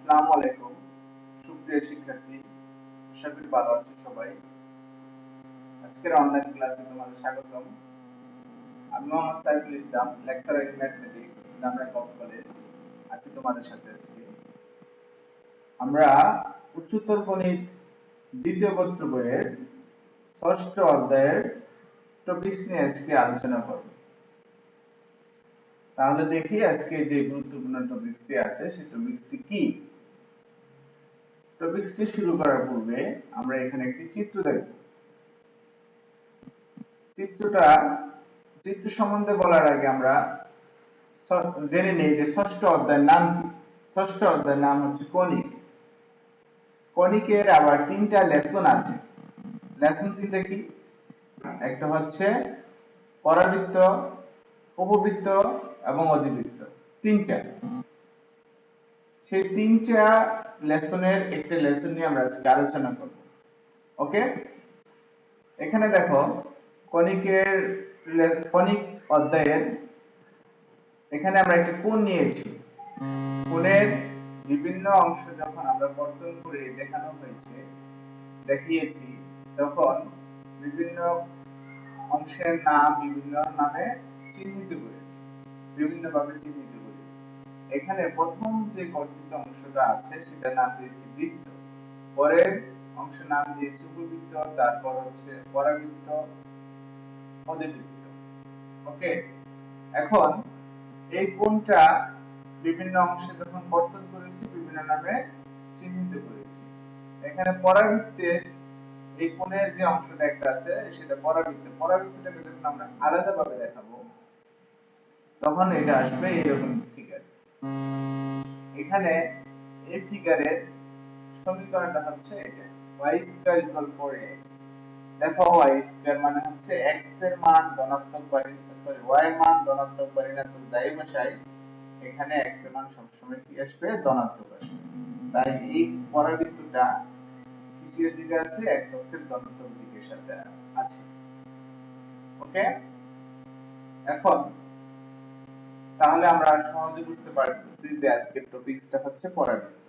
আসসালামু আলাইকুম সুপ্রিয় শিক্ষার্থী, আশা করি ভালো আছো সবাই। আজকের অনলাইন ক্লাসে তোমাদের স্বাগতম। আমি Mohammad Saiful Islam, lecturer in mathematics, Dhamrai college. আছি তোমাদের সাথে আজকে। আমরা উচ্চতর গণিত দ্বিতীয় পত্র বইয়ের ষষ্ঠ অধ্যায়ের টপিকস নিয়ে আজকে আলোচনা করব। তাহলে দেখি আজকে যে গুরুত্বপূর্ণ টপিকসটি আছে সেই টপিকসটি কি। টপিকসটি শুরু করার পূর্বে আমরা এখানে একটি চিত্র দেখব। চিত্র সম্বন্ধে বলার আগে আমরা জেনে নেই যে ষষ্ঠ অধ্যায়ের নাম কি। ষষ্ঠ অধ্যায়ের নাম হচ্ছে কণিক। কণিকের আবার তিনটা লেসন আছে। লেসন তিনটা কি? একটা হচ্ছে পরাবৃত্ত, উপবৃত্ত এবং অধিবৃত্ত, তিনটা। সেই তিনটা লেসনের একটা লেসন নিয়ে আমরা আজকে আলোচনা করব। ওকে, এখানে দেখো কণিক অধ্যায়ের এখানে আমরা একটা কোণ নিয়েছি। কোণের বিভিন্ন অংশ যখন আমরা কর্তন করে দেখানো হয়েছে, দেখিয়েছি, তখন বিভিন্ন অংশের নাম বিভিন্ন নামে চিহ্নিত করেছি, বিভিন্নভাবে চিহ্নিত করেছি। এখানে প্রথম যে কর্তিত অংশটা আছে সেটা নাম দিয়েছি বৃত্ত, পরের অংশের নাম দিয়েছি উপবৃত্ত, তারপর হচ্ছে পরাবৃত্ত, অধিবৃত্ত। ওকে, এখন এই কোণটা বিভিন্ন অংশে যখন কর্তন করেছি বিভিন্ন নামে চিহ্নিত করেছি। এখানে পরাবৃত্তের এই কোণের যে অংশটা একটা আছে সেটা পরাবৃত্ত। পরাবৃত্তটাকে যখন আমরা আলাদাভাবে দেখাবো তখন এটা আসবে এরকম ফিগার। এখানে এই ফিগারের সমীকরণটা হচ্ছে এটা, y স্কয়ার ইকুয়াল 4x। দেখো y স্কয়ার মানে হচ্ছে x এর মান ধনাত্মক বা সরি y এর মান ধনাত্মক বা ঋণাত্মক যাই বসাই, এখানে x এর মান সবসময় কি আসবে? ধনাত্মক আসবে। তাই এই পরাবৃত্তটা কিসের দিকে আছে? x অক্ষের ধনাত্মক দিকের সাথে আছে। ওকে, এখন তাহলে আমরা সহজে বুঝতে পারতেছি যে আজকের টপিকসটা হচ্ছে পরাবৃত্ত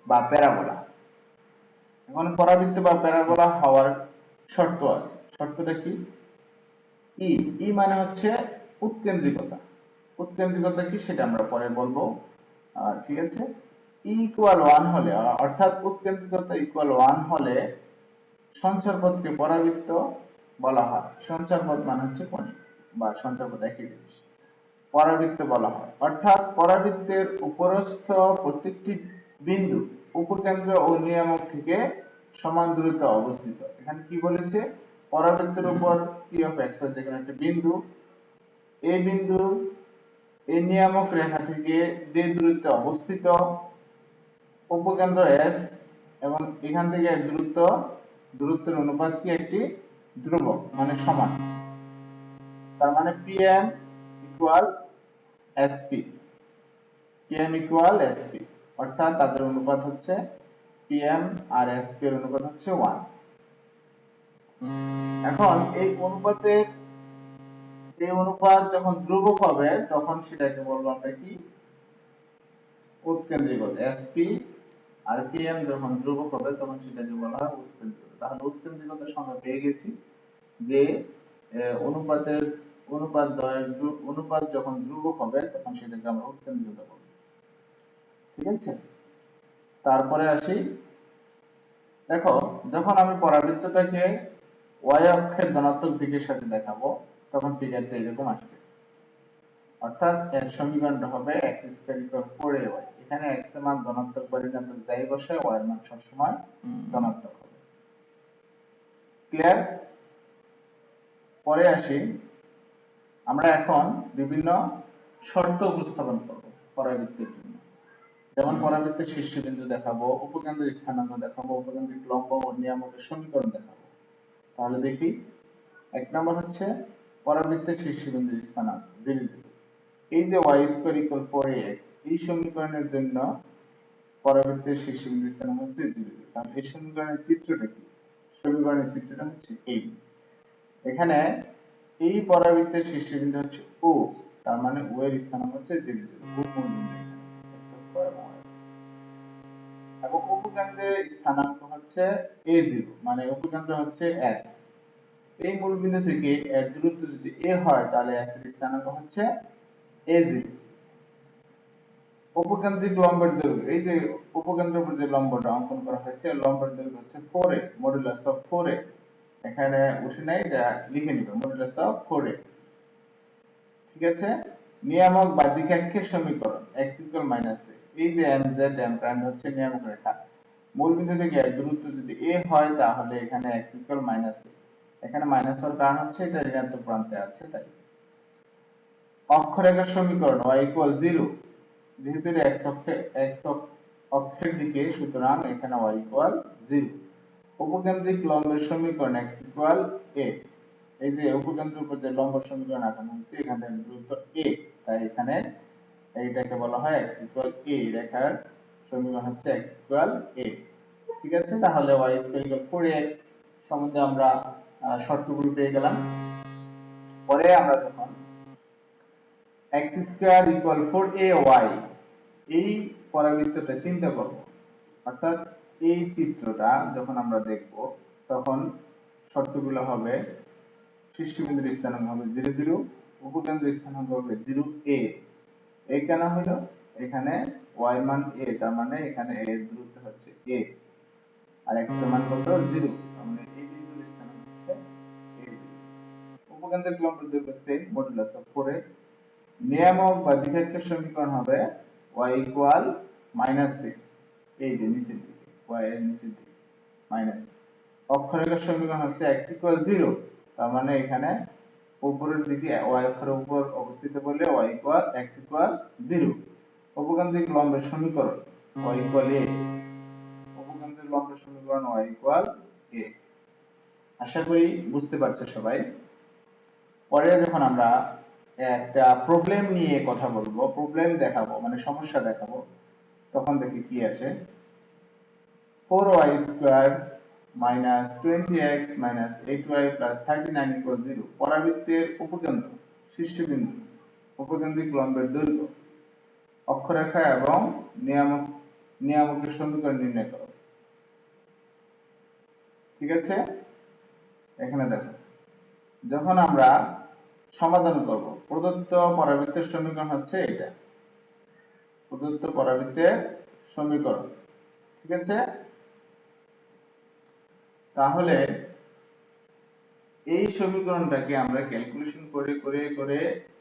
বা প্যারাবোলা। এখন পরাবৃত্ত বা প্যারাবোলা হওয়ার শর্ত আছে। শর্তটা কি? ই মানে হচ্ছে উৎকেন্দ্রিকতা। উৎকেন্দ্রিকতা কি সেটা আমরা পরে বলবো, ঠিক আছে। ই ইকুয়াল 1 হলে, অর্থাৎ উৎকেন্দ্রিকতা ইকুয়াল 1 হলে সঞ্চারপথকে পরাবৃত্ত বলা হয়। সঞ্চারপথ মানে হচ্ছে কণিক বা সঞ্চারপথ একই জিনিস। পরাবৃত্ত বলা হয়, অর্থাৎ পরাবৃত্তের উপরস্থ প্রত্যেকটি বিন্দু উপকেন্দ্র ও নিয়ামক থেকে সমান দূরত্বে অবস্থিত। এখানে কি বলেছে? পরাবৃত্তের উপর p of x এর যেখানে একটা বিন্দু, এই বিন্দু এই নিয়ামক রেখা থেকে যে দূরত্বে অবস্থিত উপকেন্দ্র s এবং এখান থেকে এর দূরত্বের অনুপাত কি? একটি ধ্রুবক মানে সমান। তার মানে pm equal sp, pm equal sp, অর্থাৎ তাদের অনুপাত হচ্ছে pm আর sp এর অনুপাত হচ্ছে 1। এখন এই অনুপাত যখন ধ্রুবক হবে তখন সেটাকে বলবো আমরা কি? উৎকেন্দ্রিকতা। sp আর pm যখন ধ্রুবক হবে তখন সেটাকে বলা হয় উৎকেন্দ্রিকতা। তাহলে উৎকেন্দ্রিকতার সংজ্ঞা পেয়ে গেছি যে অনুপাত যখন ধ্রুবক হবে তখন সেটাকে আমরা উৎকেন্দ্রিকতা বলবো। ঠিক আছে, তারপরে আসি। দেখো, যখন আমি পরাবৃত্তটাকে y অক্ষের ধনাত্মক দিকের সাথে দেখাবো তখন ফিগারটা এরকম আসবে, অর্থাৎ এর সমীকরণটা হবে x স্কয়ার ইকুয়াল 4ay। এখানে x এর মান ধনাত্মক বা ঋণাত্মক যাই বসায় y এর মান সবসময় ধনাত্মক হবে। ক্লিয়ার? পরে আসি, আমরা এখন বিভিন্ন শর্ত উপস্থাপন করব পরাবৃত্তের জন্য। যেমন পরাবৃত্তের শীর্ষবিন্দু দেখাবো, উপকেন্দ্রের স্থানাঙ্ক দেখাবো, উপকেন্দ্রিক লম্ব ও নিয়ামকের সমীকরণ দেখাবো। তাহলে দেখি, এক নম্বর হচ্ছে পরাবৃত্তের শীর্ষবিন্দুর স্থানাঙ্ক 0 0। এই যে y স্কয়ার ইকুয়াল 4ax, এই সমীকরণের জন্য পরাবৃত্তের শীর্ষবিন্দুর স্থানাঙ্ক হচ্ছে 0 0। তাহলে এই সমীকরণের চিত্রটা কি? সমীকরণের চিত্রটা হচ্ছে এই। এখানে এই পরাবৃত্তের শীর্ষবিন্দু হচ্ছে o, তার মানে o এর স্থানাঙ্ক হচ্ছে 0 0। o কোন বিন্দু? এখানে x অক্ষ এবং y। এবং উপকেন্দ্রের স্থানাঙ্ক হচ্ছে a0, মানে উপকেন্দ্র হচ্ছে s। এই মূলবিন্দু থেকে এর দূরত্ব যদি a হয় তাহলে s এর স্থানাঙ্ক হচ্ছে a0। উপকেন্দ্রিক লম্বের দৈর্ঘ্য, এই যে উপকেন্দ্রের উপর যে লম্বটা অঙ্কন করা হয়েছে লম্বের দৈর্ঘ্য হচ্ছে 4a, মডুলাস অফ 4a। এখানে উঠে নাই, এটা লিখে নিব, মডুলাস অফ 4a। ঠিক আছে। নিয়ামক বা দ্বিঘাক্ষের সমীকরণ x a, এই যে mz m' হচ্ছে নিয়ামক রেখা। মূলবিন্দু থেকে এর দূরত্ব যদি a হয় তাহলে এখানে x a, এখানে মাইনাস হওয়ার কারণ হচ্ছে এটা ঋণাত্মক প্রান্তে আছে তাই। অক্ষরেখার সমীকরণ y 0, যেহেতু এটা x অক্ষের দিকে সুতরাং এখানে y 0। উপকেন্দ্রিক লম্বের সমীকরণ x a, এই যে উপকেন্দ্রের উপর যে লম্ব সমীকরণ আঁকানো হয়েছে এখানে দূরত্ব a, তাই এখানে এইটাকে বলা হয় x a, রেখার সমীকরণ হচ্ছে x a। ঠিক আছে, তাহলে y 4ax সম্বন্ধে আমরা শর্তগুলো পেয়ে গেলাম। পরে আমরা যখন x স্কয়ার 4ay এই পরাবৃত্তটা চিন্তা করব, অর্থাৎ এই চিত্রটা যখন আমরা দেখব তখন শর্তগুলো হবে শীর্ষবিন্দুর স্থানাঙ্ক হবে 0 0, উপকেন্দ্রের স্থানাঙ্ক হবে 0a। এই কেন হলো, এখানে y মান a, তার মানে এখানে a এর দূরত্ব হচ্ছে a আর x এর মান কত 0, তার মানে এই বিন্দুর স্থানাঙ্ক হচ্ছে a0। উপকেন্দ্রের লম্বের দৈর্ঘ্য সেম, মডুলাস অফ 4a। নিয়ামক বা দ্বিঘাক্ষের সমীকরণ হবে y -a, এই যে নিচের দিকে y এর নিচের দিকে মাইনাস। অক্ষরেখার সমীকরণ হচ্ছে x 0, তার মানে এখানে উপরের দিকে y অক্ষরের উপর অবস্থিত বলে y x 0। উপকেন্দ্রিক লম্বের সমীকরণ y a, উপকেন্দ্রিক লম্বের সমীকরণ y a। আশা করি বুঝতে পারছো সবাই। পরে যখন আমরা একটা প্রবলেম নিয়ে কথা বলবো, প্রবলেম দেখাবো মানে সমস্যা দেখাবো, তখন দেখি কি আসে। 4y squared minus 20x minus 8y plus 39 = 0 পরাবৃত্তের উপকেন্দ্র, শীর্ষবিন্দু, উপকেন্দ্রিক লম্বের দৈর্ঘ্য, অক্ষরেখা এবং নিয়ামকের সমীকরণ নির্ণয় করো। ঠিক আছে, এখানে দেখো, যখন আমরা সমাধান করব, প্রদত্ত পরাবৃত্তের সমীকরণ হচ্ছে এটা, প্রদত্ত পরাবৃত্তের সমীকরণ। ঠিক আছে, তাহলে এই সমীকরণটাকে আমরা ক্যালকুলেশন করে করে করে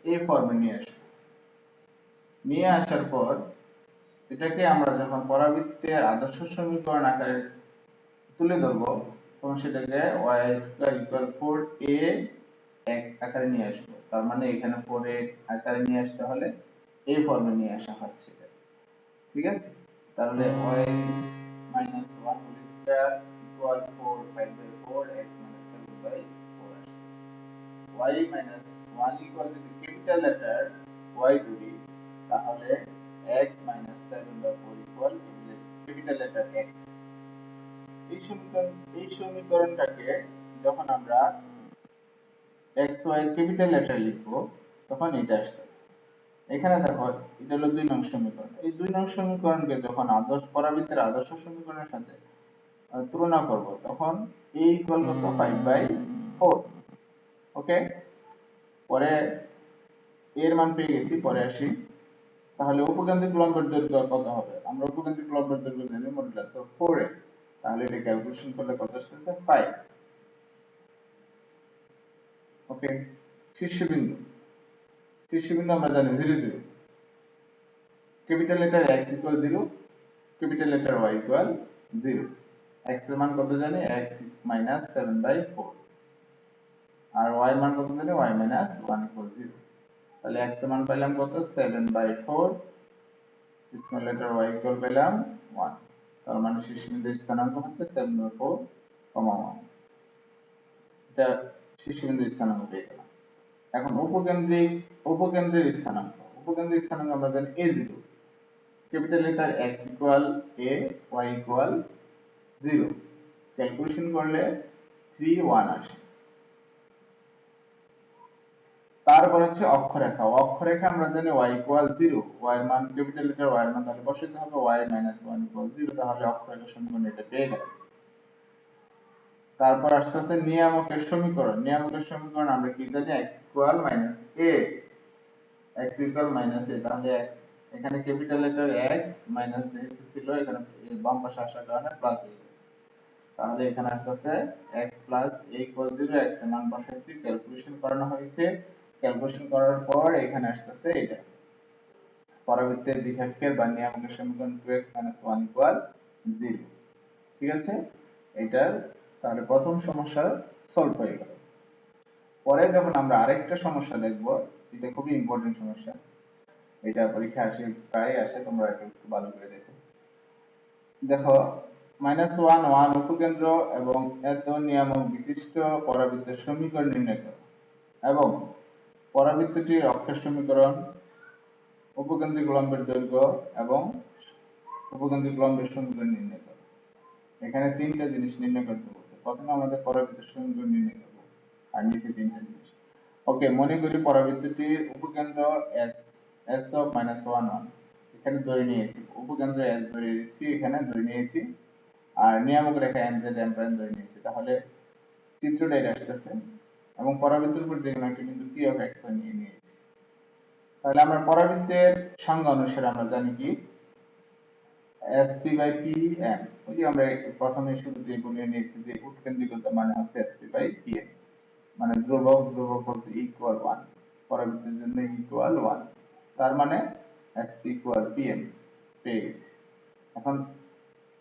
এই ফর্মে নিয়ে আসার পর এটাকে আমরা যখন পরাবৃত্তের আদর্শ সমীকরণ আকারে তুলে ধরব তখন সেটাকে y² 4ax আকারে নিয়ে আসবো। তার মানে এখানে 4a আকারে নিয়ে আসতে হলে এই ফর্মে নিয়ে আসা হচ্ছে। ঠিক আছে, তাহলে y - 1 whole square equal 4 5/4 x - 7/4 আসছে। y - 1 equal যদি ক্যাপিটাল লেটার y ধরি তাহলে x - 7/4 equal capital letter x। এই সমীকরণটাকে যখন আমরা x y ক্যাপিটাল লেটার লিখব তখন এটা আসছে। এখানে দেখো এটা হলো 2 নং সমীকরণ। এই 2 নং সমীকরণকে যখন পরাবৃত্তের আদর্শ সমীকরণের সাথে তুলনা করব তখন a ইকুয়াল কত 5/4। ওকে, পরে এর মান পেয়ে গেছি, পরে আসি। তাহলে উপকেন্দ্রিক লম্বের দৈর্ঘ্য কত হবে? আমরা উপকেন্দ্রিক লম্বের দৈর্ঘ্য জানি মডুলাস অফ 4a, তাহলে এটা ক্যালকুলেশন করলে কত আসছে 5। ওকে, শীর্ষবিন্দু আমরা জানি 0 0, capital letter x equal 0, capital letter y equal 0। x এর মান কত জানি x - 7/4 আর y এর মান কত জানি y - 1 ইকুয়াল 0। তাহলে x এর মান পেলাম কত 7/4, স্মল লেটার y ইকুয়াল পেলাম 1। তার মানে শীর্ষবিন্দুর স্থানাঙ্ক হচ্ছে 7/4, 1। এটা শীর্ষবিন্দুর স্থানাঙ্ক পেয়ে গেলাম। এখন উপকেন্দ্রের স্থানাঙ্ক আমরা জানি a0, capital letter x equal a, y equal 0। Calculation করলে 3 1 আসে। তারপর হচ্ছে অক্ষরেখা। অক্ষরেখা আমরা জানি y ইকুয়াল 0, y এর মান ক্যাপিটাল লেটার y এর মান তাহলে বসাতে হবে y মাইনাস 1 ইকুয়াল 0, তাহলে অক্ষরেখার সমীকরণ এটা পেয়ে গেল। তারপর আসতেছে নিয়ামকের সমীকরণ। নিয়ামকের সমীকরণ আমরা কি জানি, x equal minus a, x equal minus a, তাহলে x এখানে ক্যাপিটাল লেটার x মাইনাস যেহেতু ছিল এখানে বাম পাশে আসার কারণে প্লাস হয়ে গেছে, তাহলে এখানে আসতেছে x plus a equal 0, x এর মান বসাইছি, ক্যালকুলেশন করানো হয়েছে, ক্যালকুলেশন করার পর এখানে আসতেছে এটা পরাবৃত্তের দ্বিঘাতকের বা নিয়ামকের সমীকরণ 2x 1 ইকুয়াল 0। ঠিক আছে, এটার তাহলে প্রথম সমস্যা সলভ হয়ে গেল। পরে যখন আমরা আরেকটা সমস্যা দেখব, এটা খুবই ইম্পর্টেন্ট সমস্যা, এটা পরীক্ষা আসে, প্রায় আসে, তোমরা একটু ভালো করে দেখো। দেখো -1 1 উপকেন্দ্র এবং এত নিয়ামক বিশিষ্ট পরাবৃত্তের সমীকরণ নির্ণয় করো এবং পরাবৃত্তটির অক্ষের সমীকরণ, উপকেন্দ্রিক লম্বের দৈর্ঘ্য এবং উপকেন্দ্রিক লম্বের সমীকরণ নির্ণয় করো। এখানে তিনটা জিনিস নির্ণয় করতে বলছে। প্রথমে আমাদের পরাবৃত্তের সমীকরণ নির্ণয় করব আর নিচে তিনটা জিনিস। ওকে, মনে করি পরাবৃত্তটির উপকেন্দ্র s অফ -1 1, এখানে ধরে নিয়েছি উপকেন্দ্র s ধরে নিয়েছি, এখানে ধরে নিয়েছি, আর নিয়ামক রেখা nz m' ধরে নিয়েছি, তাহলে চিত্রটা এটা আসতেছে এবং পরাবৃত্তের উপর যে কোনো একটা বিন্দু p অফ x নিয়ে নিয়েছি। তাহলে আমরা পরাবৃত্তের সংজ্ঞা অনুসারে আমরা জানি কি sp বাই pm, ওই যে আমরা প্রথমে শুরুতে বলে নিয়েছি যে উৎকেন্দ্রিকতা মানে হচ্ছে sp বাই pm, মানে ধ্রুবক বলতে ইকুয়াল 1, পরাবৃত্তের জন্য ইকুয়াল 1, তার মানে sp ইকুয়াল pm পেয়ে গেছি। এখন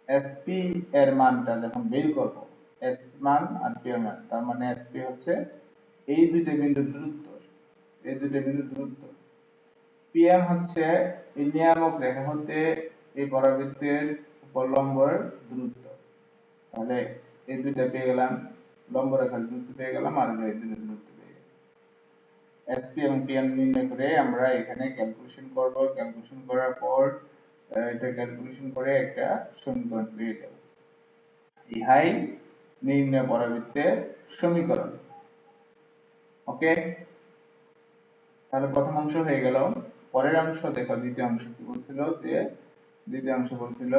sp এর মানটা যখন বের করব, s মান আর p এর মান, তার মানে sp হচ্ছে এই দুইটা বিন্দুর দূরত্ব, এই দুইটা বিন্দুর দূরত্ব, pm হচ্ছে এই নিয়ামক রেখা হতে এই পরাবৃত্তের উপর লম্বের দূরত্ব। তাহলে এই দুইটা পেয়ে গেলাম, লম্ব রেখার দূরত্ব পেয়ে গেলাম, আর এই দুইটা দূরত্ব পেয়ে গেলাম। sp এবং pm নির্ণয় করে আমরা এখানে ক্যালকুলেশন করব, ক্যালকুলেশন করার পর এটা ক্যালকুলেশন করে একটা সমীকরণ পেয়ে যাব। ইহাই নির্ণয় পরাবৃত্তের সমীকরণ। ওকে, তাহলে প্রথম অংশ হয়ে গেল। পরের অংশ দেখো, দ্বিতীয় অংশ কি বলছিল, যে দ্বিতীয় অংশ বলছিল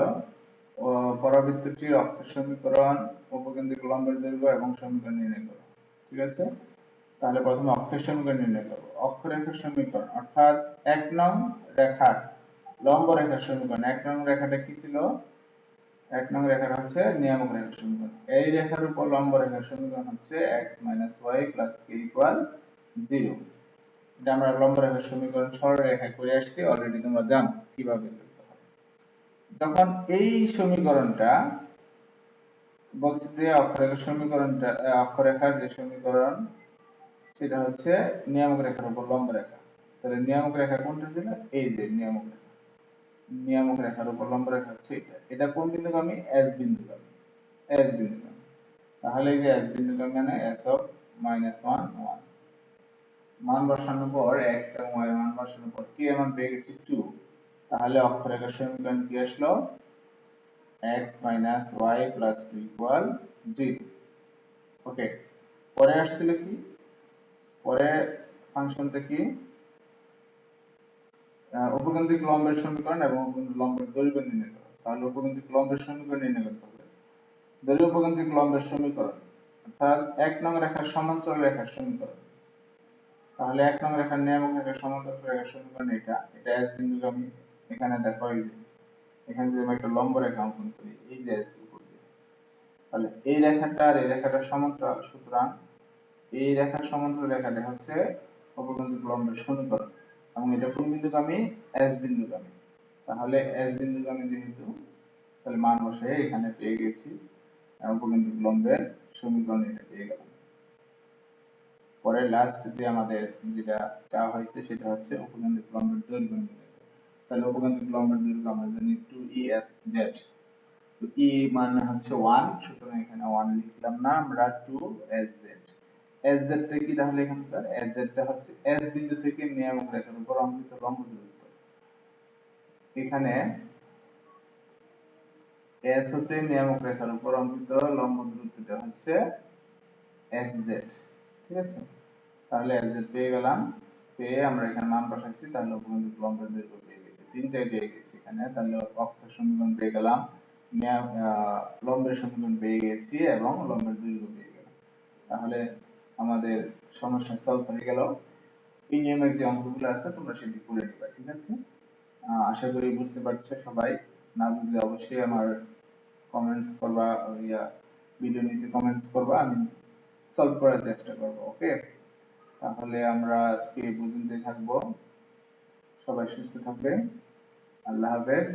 পরাবৃত্তটির অক্ষের সমীকরণ, উপকেন্দ্রিক লম্বের দৈর্ঘ্য এবং সমীকরণ নির্ণয় করো। ঠিক আছে, তাহলে প্রথমে অক্ষের সমীকরণ নির্ণয় করব। অক্ষরেখার সমীকরণ অর্থাৎ 1 নং রেখার লম্ব রেখার সমীকরণ। 1 নং রেখাটা কি ছিল, 1 নং রেখাটা হচ্ছে নিয়ামক রেখার সমীকরণ। এই রেখার উপর লম্ব রেখার সমীকরণ হচ্ছে x y k = 0। এটা আমরা লম্ব রেখার সমীকরণ সরল রেখায় করে আসছি, অলরেডি তোমরা জানো কিভাবে করতে হয়। যখন এই সমীকরণটা বলছে যে অক্ষরেখার সমীকরণটা, অক্ষরেখার যে সমীকরণ সেটা হচ্ছে নিয়ামক রেখার উপর লম্ব রেখা, তাহলে নিয়ামক রেখা কোনটা ছিল, এই যে নিয়ামক রেখা, নিয়ামক রেখার উপর লম্ব রেখা হচ্ছে এটা। এটা কোন বিন্দুগামী, s বিন্দুগামী, s বিন্দুগামী। তাহলে এই যে s বিন্দুগামী মানে s অফ -1 1, মান বসানোর পর x এবং y এর মান বসানোর পর k এর মান পেয়ে গেছি 2, তাহলে অক্ষরেখার সমীকরণ কি আসলো, x y + 2 = 0। ওকে, পরে আসছিল কি, পরে ফাংশনটা কি, উপকেন্দ্রিক লম্বের সমীকরণ এবং উপকেন্দ্রিক লম্বের দৈর্ঘ্য নির্ণয় করো। তাহলে উপকেন্দ্রিক লম্বের সমীকরণ নির্ণয় করতে হবে। দৈর্ঘ্য উপকেন্দ্রিক লম্বের সমীকরণ অর্থাৎ 1 নং রেখার সমান্তরাল রেখার সমীকরণ। তাহলে 1 নং রেখার নিয়ামক রেখার সমান্তরাল রেখার সমীকরণ এটা, এটা s বিন্দুগামী। এখানে দেখো এই যে এখানে যদি আমরা একটা লম্ব রেখা অঙ্কন করি, এই যে s উপর দিয়ে, তাহলে এই রেখাটা আর এই রেখাটা সমান্তরাল, সুতরাং এই রেখার সমান্তরাল রেখাটা হচ্ছে উপকেন্দ্রিক লম্বের সমীকরণ এবং এটা কোন বিন্দুগামী, s বিন্দুগামী। তাহলে s বিন্দুগামী যেহেতু, তাহলে মান বসে এখানে পেয়ে গেছি উপকেন্দ্রিক লম্বের সমীকরণ এটা পেয়ে গেলাম। পরে লাস্ট যে আমাদের যেটা চাওয়া হয়েছে সেটা হচ্ছে উপকেন্দ্রিক লম্বের দৈর্ঘ্য নির্ণয় করা। তাহলে উপকেন্দ্রিক লম্বের দৈর্ঘ্য আমরা জানি 2ESZ, তো E মানে হচ্ছে 1, সুতরাং এখানে 1 লিখলাম না, আমরা 2SZ। SZ টা কি তাহলে এখানে স্যার, SZ টা হচ্ছে S বিন্দু থেকে নিয়ামক রেখার উপর অঙ্কিত লম্ব দূরত্ব। এখানে S হতে নিয়ামক রেখার উপর অঙ্কিত লম্ব দূরত্বটা হচ্ছে SZ। ঠিক আছে, তাহলে LZ পেয়ে গেলাম, পেয়ে আমরা এখানে মান বসাইছি, তাহলে উপবৃত্ত লম্বের দৈর্ঘ্য পেয়ে গেছি, তিনটাই পেয়ে গেছি এখানে। তাহলে অক্ষের সমীকরণ পেয়ে গেলাম, লম্বের সমীকরণ পেয়ে গেছি এবং লম্বের দৈর্ঘ্য পেয়ে গেলাম। তাহলে আমাদের সমস্যা সলভ হয়ে গেল। এই নিয়মের যে অঙ্কগুলো আছে তোমরা সেটি করে নিবা, ঠিক আছে? আশা করি বুঝতে পারছো সবাই। না বুঝলে অবশ্যই আমার কমেন্টস করবা, ভিডিও নিচে কমেন্টস করবা, আমি সলভ করার চেষ্টা করব। ওকে, তাহলে আমরা আজকে এই পর্যন্তই থাকবো। সবাই সুস্থ থাকবে। আল্লাহ হাফেজ।